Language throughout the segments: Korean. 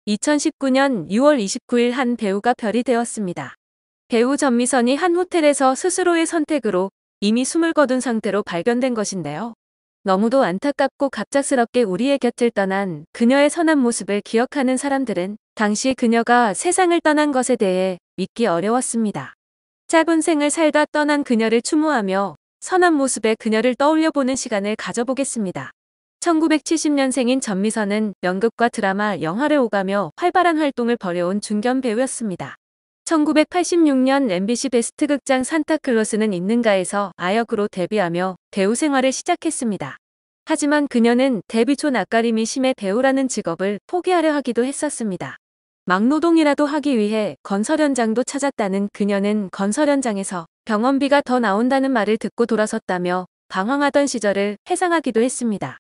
2019년 6월 29일 한 배우가 별이 되었습니다. 배우 전미선이 한 호텔에서 스스로의 선택으로 이미 숨을 거둔 상태로 발견된 것인데요. 너무도 안타깝고 갑작스럽게 우리의 곁을 떠난 그녀의 선한 모습을 기억하는 사람들은 당시 그녀가 세상을 떠난 것에 대해 믿기 어려웠습니다. 짧은 생을 살다 떠난 그녀를 추모하며 선한 모습의 그녀를 떠올려보는 시간을 가져보겠습니다. 1970년생인 전미선은 연극과 드라마, 영화를 오가며 활발한 활동을 벌여온 중견 배우였습니다. 1986년 MBC 베스트 극장 산타클로스는 있는가에서 아역으로 데뷔하며 배우 생활을 시작했습니다. 하지만 그녀는 데뷔 초 낯가림이 심해 배우라는 직업을 포기하려 하기도 했었습니다. 막노동이라도 하기 위해 건설 현장도 찾았다는 그녀는 건설 현장에서 병원비가 더 나온다는 말을 듣고 돌아섰다며 방황하던 시절을 회상하기도 했습니다.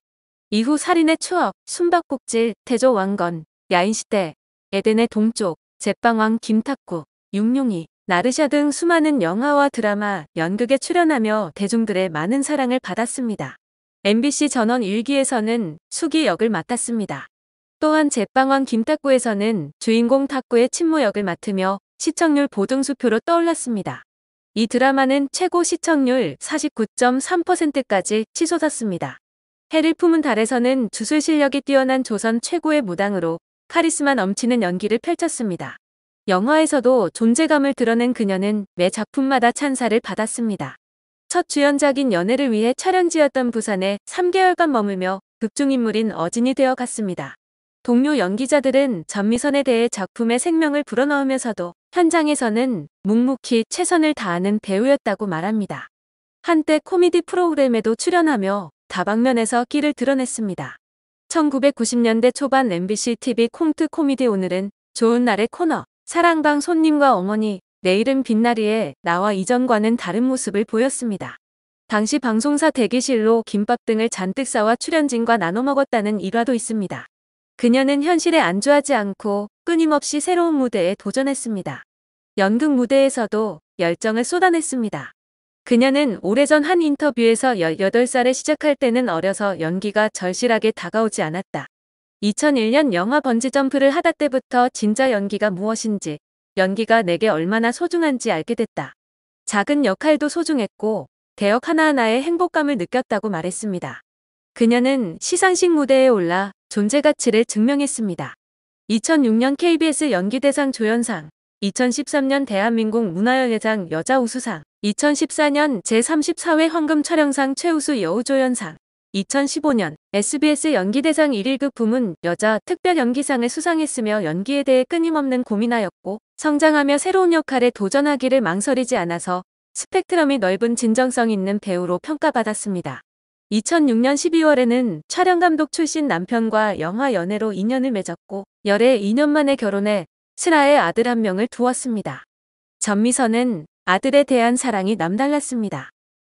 이후 살인의 추억, 숨바꼭질, 태조 왕건, 야인시대, 에덴의 동쪽, 제빵왕 김탁구, 육룡이, 나르샤 등 수많은 영화와 드라마, 연극에 출연하며 대중들의 많은 사랑을 받았습니다. MBC 전원 일기에서는 수기 역을 맡았습니다. 또한 제빵왕 김탁구에서는 주인공 탁구의 친모 역을 맡으며 시청률 보증수표로 떠올랐습니다. 이 드라마는 최고 시청률 49.3%까지 치솟았습니다. 해를 품은 달에서는 주술 실력이 뛰어난 조선 최고의 무당으로 카리스마 넘치는 연기를 펼쳤습니다. 영화에서도 존재감을 드러낸 그녀는 매 작품마다 찬사를 받았습니다. 첫 주연작인 연애를 위해 촬영지였던 부산에 3개월간 머물며 극중인물인 어진이 되어 갔습니다. 동료 연기자들은 전미선에 대해 작품에 생명을 불어넣으면서도 현장에서는 묵묵히 최선을 다하는 배우였다고 말합니다. 한때 코미디 프로그램에도 출연하며 다방면에서 끼를 드러냈습니다. 1990년대 초반 MBC TV 콩트 코미디 오늘은 좋은 날의 코너, 사랑방 손님과 어머니, 내일은 빛나리에 나와 이전과는 다른 모습을 보였습니다. 당시 방송사 대기실로 김밥 등을 잔뜩 싸와 출연진과 나눠 먹었다는 일화도 있습니다. 그녀는 현실에 안주하지 않고 끊임없이 새로운 무대에 도전했습니다. 연극 무대에서도 열정을 쏟아냈습니다. 그녀는 오래전 한 인터뷰에서 18살에 시작할 때는 어려서 연기가 절실하게 다가오지 않았다. 2001년 영화 번지점프를 하다 때부터 진짜 연기가 무엇인지, 연기가 내게 얼마나 소중한지 알게 됐다. 작은 역할도 소중했고 대역 하나하나에 행복감을 느꼈다고 말했습니다. 그녀는 시상식 무대에 올라 존재 가치를 증명했습니다. 2006년 KBS 연기대상 조연상, 2013년 대한민국 문화연예상 여자우수상, 2014년 제34회 황금촬영상 최우수 여우조연상, 2015년 SBS 연기대상 1.1급 부문 여자 특별연기상을 수상했으며 연기에 대해 끊임없는 고민하였고 성장하며 새로운 역할에 도전하기를 망설이지 않아서 스펙트럼이 넓은 진정성 있는 배우로 평가받았습니다. 2006년 12월에는 촬영감독 출신 남편과 영화 연애로 인연을 맺었고 열애 2년 만에 결혼해 슬아의 아들 1명을 두었습니다. 전미선은 아들에 대한 사랑이 남달랐습니다.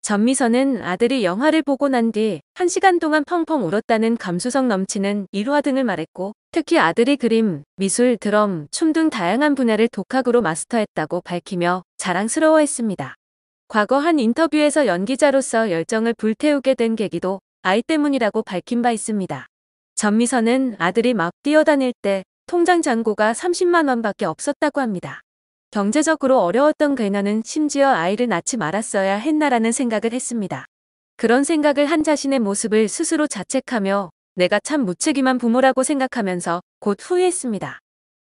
전미선은 아들이 영화를 보고 난 뒤 1시간 동안 펑펑 울었다는 감수성 넘치는 일화 등을 말했고 특히 아들이 그림, 미술, 드럼, 춤 등 다양한 분야를 독학으로 마스터했다고 밝히며 자랑스러워했습니다. 과거 한 인터뷰에서 연기자로서 열정을 불태우게 된 계기도 아이 때문이라고 밝힌 바 있습니다. 전미선은 아들이 막 뛰어다닐 때 통장 잔고가 30만 원밖에 없었다고 합니다. 경제적으로 어려웠던 그녀는 심지어 아이를 낳지 말았어야 했나라는 생각을 했습니다. 그런 생각을 한 자신의 모습을 스스로 자책하며 내가 참 무책임한 부모라고 생각하면서 곧 후회했습니다.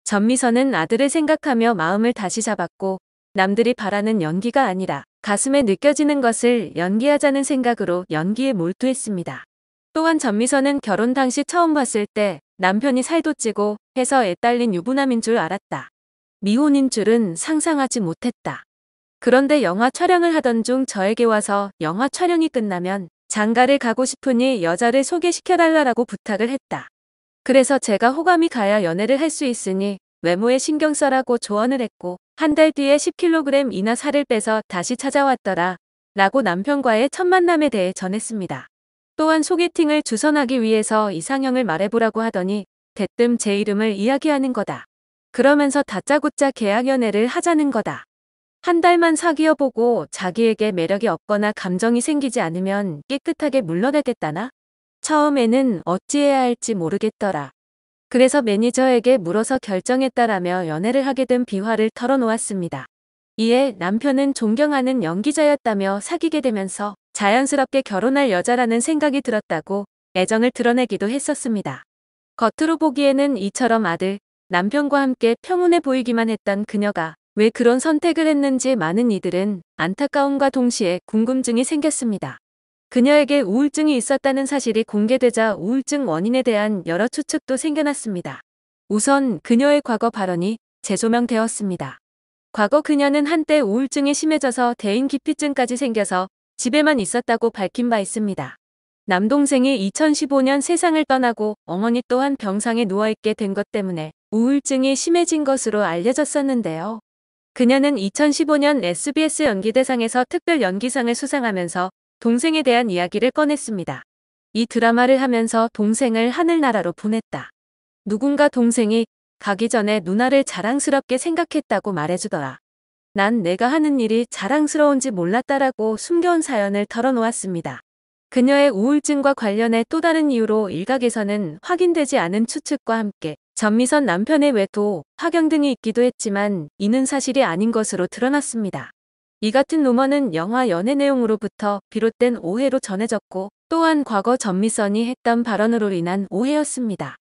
전미선은 아들을 생각하며 마음을 다시 잡았고 남들이 바라는 연기가 아니라 가슴에 느껴지는 것을 연기하자는 생각으로 연기에 몰두했습니다. 또한 전미선은 결혼 당시 처음 봤을 때 남편이 살도 찌고 해서 애 딸린 유부남인 줄 알았다. 미혼인 줄은 상상하지 못했다. 그런데 영화 촬영을 하던 중 저에게 와서 영화 촬영이 끝나면 장가를 가고 싶으니 여자를 소개시켜달라고 부탁을 했다. 그래서 제가 호감이 가야 연애를 할 수 있으니 외모에 신경 써라고 조언을 했고 한 달 뒤에 10kg 이나 살을 빼서 다시 찾아왔더라 라고 남편과의 첫 만남에 대해 전했습니다. 또한 소개팅을 주선하기 위해서 이상형을 말해보라고 하더니 대뜸 제 이름을 이야기하는 거다. 그러면서 다짜고짜 계약 연애를 하자는 거다. 한 달만 사귀어보고 자기에게 매력이 없거나 감정이 생기지 않으면 깨끗하게 물러나겠다나? 처음에는 어찌해야 할지 모르겠더라. 그래서 매니저에게 물어서 결정했다라며 연애를 하게 된 비화를 털어놓았습니다. 이에 남편은 존경하는 연기자였다며 사귀게 되면서 자연스럽게 결혼할 여자라는 생각이 들었다고 애정을 드러내기도 했었습니다. 겉으로 보기에는 이처럼 아들, 남편과 함께 평온해 보이기만 했던 그녀가 왜 그런 선택을 했는지 많은 이들은 안타까움과 동시에 궁금증이 생겼습니다. 그녀에게 우울증이 있었다는 사실이 공개되자 우울증 원인에 대한 여러 추측도 생겨났습니다. 우선 그녀의 과거 발언이 재조명되었습니다. 과거 그녀는 한때 우울증이 심해져서 대인기피증까지 생겨서 집에만 있었다고 밝힌 바 있습니다. 남동생이 2015년 세상을 떠나고 어머니 또한 병상에 누워있게 된 것 때문에 우울증이 심해진 것으로 알려졌었는데요. 그녀는 2015년 SBS 연기대상에서 특별 연기상을 수상하면서 동생에 대한 이야기를 꺼냈습니다. 이 드라마를 하면서 동생을 하늘나라로 보냈다. 누군가 동생이 가기 전에 누나를 자랑스럽게 생각했다고 말해주더라. 난 내가 하는 일이 자랑스러운지 몰랐다라고 숨겨온 사연을 털어놓았습니다. 그녀의 우울증과 관련해 또 다른 이유로 일각에서는 확인되지 않은 추측과 함께 전미선 남편의 외도, 파경 등이 있기도 했지만 이는 사실이 아닌 것으로 드러났습니다. 이 같은 루머는 영화 연애 내용으로부터 비롯된 오해로 전해졌고 또한 과거 전미선이 했던 발언으로 인한 오해였습니다.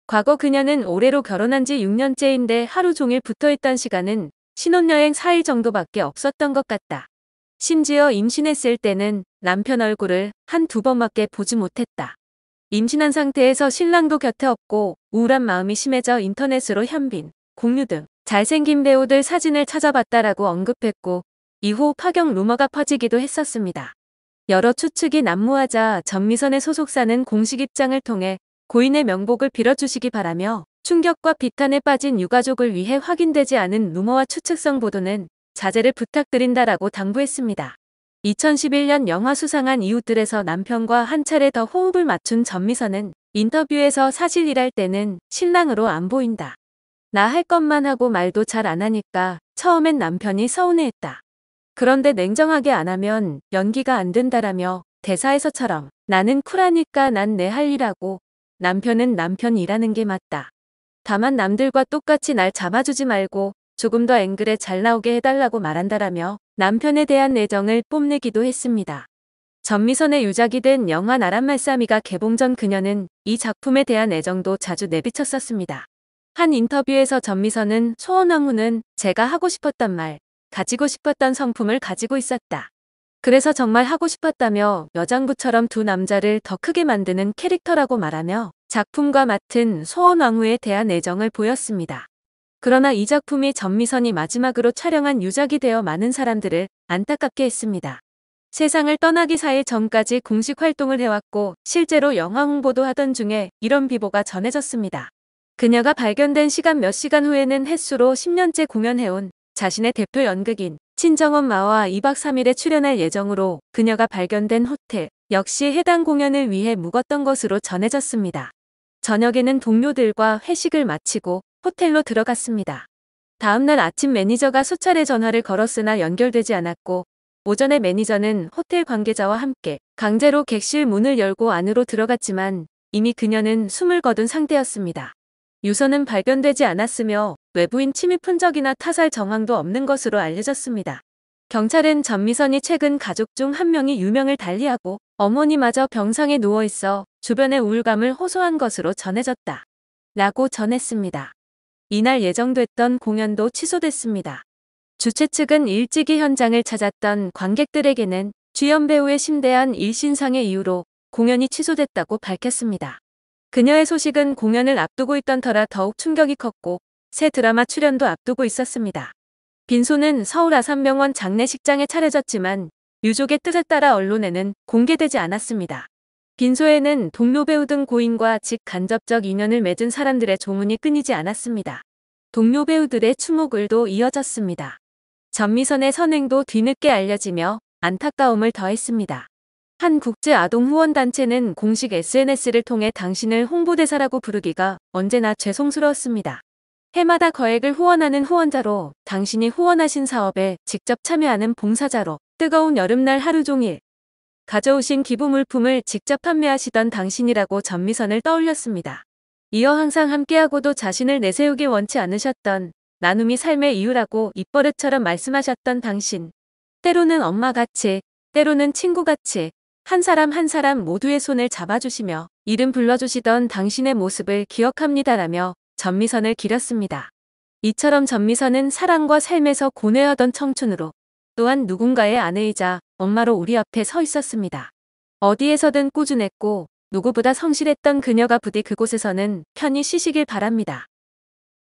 과거 그녀는 올해로 결혼한 지 6년째인데 하루 종일 붙어있던 시간은 신혼여행 4일 정도밖에 없었던 것 같다. 심지어 임신했을 때는 남편 얼굴을 한두 번밖에 보지 못했다. 임신한 상태에서 신랑도 곁에 없고 우울한 마음이 심해져 인터넷으로 현빈, 공유 등 잘생긴 배우들 사진을 찾아봤다라고 언급했고 이후 파경 루머가 퍼지기도 했었습니다. 여러 추측이 난무하자 전미선의 소속사는 공식 입장을 통해 고인의 명복을 빌어주시기 바라며 충격과 비탄에 빠진 유가족을 위해 확인되지 않은 루머와 추측성 보도는 자제를 부탁드린다라고 당부했습니다. 2011년 영화 수상한 이웃들에서 남편과 한 차례 더 호흡을 맞춘 전미선은 인터뷰에서 사실 일할 때는 신랑으로 안 보인다. 나 할 것만 하고 말도 잘 안 하니까 처음엔 남편이 서운해했다. 그런데 냉정하게 안 하면 연기가 안 된다라며 대사에서처럼 나는 쿨하니까 난 내 할 일하고 남편은 남편 일하는 게 맞다. 다만 남들과 똑같이 날 잡아주지 말고 조금 더 앵글에 잘 나오게 해달라고 말한다라며 남편에 대한 애정을 뽐내기도 했습니다. 전미선의 유작이 된 영화 나란 말싸미가 개봉 전 그녀는 이 작품에 대한 애정도 자주 내비쳤었습니다. 한 인터뷰에서 전미선은 소원왕후는 제가 하고 싶었던 말, 가지고 싶었던 성품을 가지고 있었다. 그래서 정말 하고 싶었다며 여장부처럼 두 남자를 더 크게 만드는 캐릭터라고 말하며 작품과 맡은 소원왕후에 대한 애정을 보였습니다. 그러나 이 작품이 전미선이 마지막으로 촬영한 유작이 되어 많은 사람들을 안타깝게 했습니다. 세상을 떠나기 4일 전까지 공식 활동을 해왔고 실제로 영화 홍보도 하던 중에 이런 비보가 전해졌습니다. 그녀가 발견된 시간 몇 시간 후에는 햇수로 10년째 공연해온 자신의 대표 연극인 친정엄 마와 2박 3일에 출연할 예정으로 그녀가 발견된 호텔 역시 해당 공연을 위해 묵었던 것으로 전해졌습니다. 저녁에는 동료들과 회식을 마치고 호텔로 들어갔습니다. 다음날 아침 매니저가 수차례 전화를 걸었으나 연결되지 않았고 오전에 매니저는 호텔 관계자와 함께 강제로 객실 문을 열고 안으로 들어갔지만 이미 그녀는 숨을 거둔 상태였습니다. 유서는 발견되지 않았으며 외부인 침입 흔적이나 타살 정황도 없는 것으로 알려졌습니다. 경찰은 전미선이 최근 가족 중 한 명이 유명을 달리하고 어머니마저 병상에 누워있어 주변의 우울감을 호소한 것으로 전해졌다. 라고 전했습니다. 이날 예정됐던 공연도 취소됐습니다. 주최 측은 일찍이 현장을 찾았던 관객들에게는 주연 배우의 심대한 일신상의 이유로 공연이 취소됐다고 밝혔습니다. 그녀의 소식은 공연을 앞두고 있던 터라 더욱 충격이 컸고 새 드라마 출연도 앞두고 있었습니다. 빈소는 서울 아산병원 장례식장에 차려졌지만 유족의 뜻에 따라 언론에는 공개되지 않았습니다. 빈소에는 동료 배우 등 고인과 직간접적 인연을 맺은 사람들의 조문이 끊이지 않았습니다. 동료 배우들의 추모글도 이어졌습니다. 전미선의 선행도 뒤늦게 알려지며 안타까움을 더했습니다. 한 국제아동후원단체는 공식 SNS를 통해 당신을 홍보대사라고 부르기가 언제나 죄송스러웠습니다. 해마다 거액을 후원하는 후원자로 당신이 후원하신 사업에 직접 참여하는 봉사자로 뜨거운 여름날 하루 종일 가져오신 기부 물품을 직접 판매하시던 당신이라고 전미선을 떠올렸습니다. 이어 항상 함께하고도 자신을 내세우길 원치 않으셨던 나눔이 삶의 이유라고 입버릇처럼 말씀하셨던 당신. 때로는 엄마같이, 때로는 친구같이 한 사람 한 사람 모두의 손을 잡아주시며 이름 불러주시던 당신의 모습을 기억합니다라며 전미선을 기렸습니다. 이처럼 전미선은 사랑과 삶에서 고뇌하던 청춘으로 또한 누군가의 아내이자 엄마로 우리 앞에 서 있었습니다. 어디에서든 꾸준했고 누구보다 성실했던 그녀가 부디 그곳에서는 편히 쉬시길 바랍니다.